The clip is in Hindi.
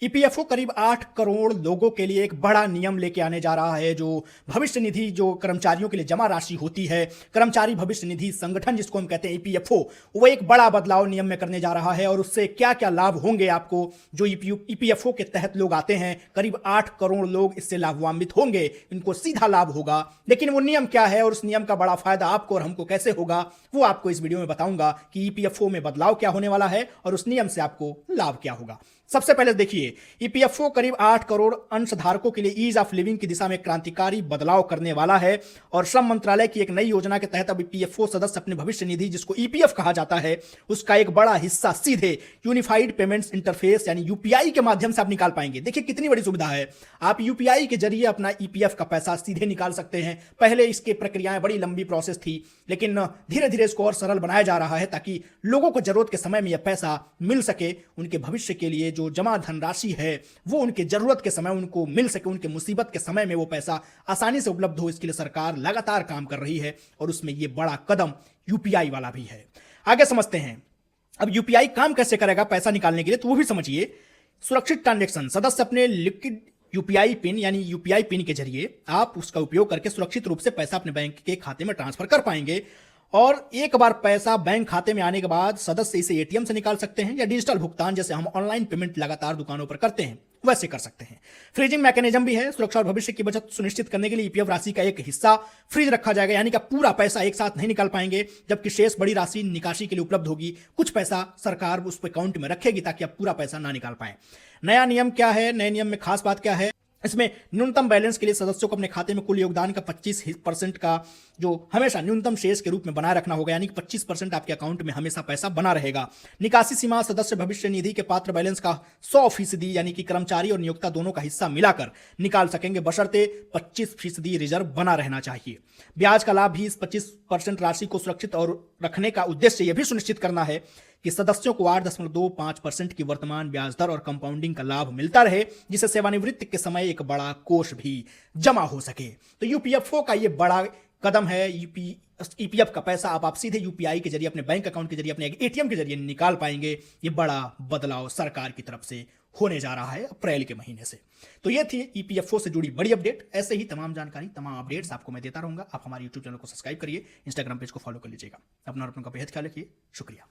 ईपीएफओ करीब 8 करोड़ लोगों के लिए एक बड़ा नियम लेके आने जा रहा है। जो भविष्य निधि जो कर्मचारियों के लिए जमा राशि होती है, कर्मचारी भविष्य निधि संगठन जिसको हम कहते हैं ईपीएफओ, वो एक बड़ा बदलाव नियम में करने जा रहा है। और उससे क्या क्या लाभ होंगे आपको, जो ईपीएफओ के तहत लोग आते हैं, करीब 8 करोड़ लोग इससे लाभान्वित होंगे, इनको सीधा लाभ होगा। लेकिन वो नियम क्या है और उस नियम का बड़ा फायदा आपको और हमको कैसे होगा, वो आपको इस वीडियो में बताऊंगा कि ईपीएफओ में बदलाव क्या होने वाला है और उस नियम से आपको लाभ क्या होगा। सबसे पहले देखिए, ईपीएफओ करीब 8 करोड़ अंशधारकों के लिए ईज ऑफ लिविंग की दिशा में क्रांतिकारी बदलाव करने वाला है। और श्रम मंत्रालय की एक नई योजना के तहत अब ईपीएफओ सदस्य अपने भविष्य निधि, जिसको ईपीएफ कहा जाता है, उसका एक बड़ा हिस्सा सीधे यूनिफाइड पेमेंट्स इंटरफेस यानी यूपीआई के माध्यम से आप निकाल पाएंगे। देखिए कितनी बड़ी सुविधा है। आप यूपीआई के जरिए अपना ईपीएफ का पैसा सीधे निकाल सकते हैं। पहले इसकी प्रक्रियाएं बड़ी लंबी प्रोसेस थी, लेकिन धीरे धीरे इसको और सरल बनाया जा रहा है ताकि लोगों को जरूरत के समय में यह पैसा मिल सके। उनके भविष्य के लिए जो जमा धनराशि है वो उनके जरूरत के समय उनको मिल सके, उनके मुसीबत के समय में वो पैसा आसानी से उपलब्ध हो, इसके लिए सरकार लगातार काम कर रही है। और उसमें ये बड़ा कदम यूपीआई वाला भी है। आगे समझते हैं अब यूपीआई काम कैसे करेगा पैसा निकालने के लिए, तो वो भी समझिए। सुरक्षित ट्रांजैक्शन, सदस्य अपने लिक्विड यूपीआई पिन यानी यूपीआई पिन के जरिए आप उसका उपयोग करके सुरक्षित रूप से पैसा अपने बैंक के खाते में ट्रांसफर कर पाएंगे। और एक बार पैसा बैंक खाते में आने के बाद सदस्य इसे एटीएम से निकाल सकते हैं या डिजिटल भुगतान, जैसे हम ऑनलाइन पेमेंट लगातार दुकानों पर करते हैं, वैसे कर सकते हैं। फ्रीजिंग मैकेनिज्म भी है। सुरक्षा और भविष्य की बचत सुनिश्चित करने के लिए ईपीएफ राशि का एक हिस्सा फ्रीज रखा जाएगा, यानी कि पूरा पैसा एक साथ नहीं निकाल पाएंगे, जबकि शेष बड़ी राशि निकासी के लिए उपलब्ध होगी। कुछ पैसा सरकार उस अकाउंट में रखेगी ताकि आप पूरा पैसा ना निकाल पाए। नया नियम क्या है, नए नियम में खास बात क्या है, इसमें न्यूनतम बैलेंस के लिए सदस्यों को अपने खाते में कुल योगदान का 25% का जो हमेशा न्यूनतम शेष के रूप में बनाए रखना होगा, यानी कि 25% आपके अकाउंट में हमेशा पैसा बना रहेगा। निकासी सीमा, सदस्य भविष्य निधि के पात्र बैलेंस का 100% यानी कि कर्मचारी और नियोक्ता दोनों का हिस्सा मिलाकर निकाल सकेंगे, बशर्ते 25% रिजर्व बना रहना चाहिए। ब्याज का लाभ भी इस 25% राशि को सुरक्षित और रखने का उद्देश्य यह भी सुनिश्चित करना है कि सदस्यों को 8.25% की वर्तमान ब्याज दर और कंपाउंडिंग का लाभ मिलता रहे, जिससे सेवानिवृत्ति के समय एक बड़ा कोष भी जमा हो सके। तो यूपीएफओ का यह बड़ा कदम है। ईपीएफ का पैसा आप सीधे यूपीआई के जरिए, अपने बैंक अकाउंट के जरिए, अपने एटीएम के जरिए निकाल पाएंगे। ये बड़ा बदलाव सरकार की तरफ से होने जा रहा है अप्रैल के महीने से। तो ये थी ईपीएफओ से जुड़ी बड़ी अपडेट। ऐसे ही तमाम जानकारी, तमाम अपडेट्स आपको मैं देता रहूंगा। आप हमारे यूट्यूब चैनल को सब्सक्राइब करिए, इंस्टाग्राम पेज को फॉलो कर लीजिएगा। अपना और अपनों का बेहद ख्याल रखिए। शुक्रिया।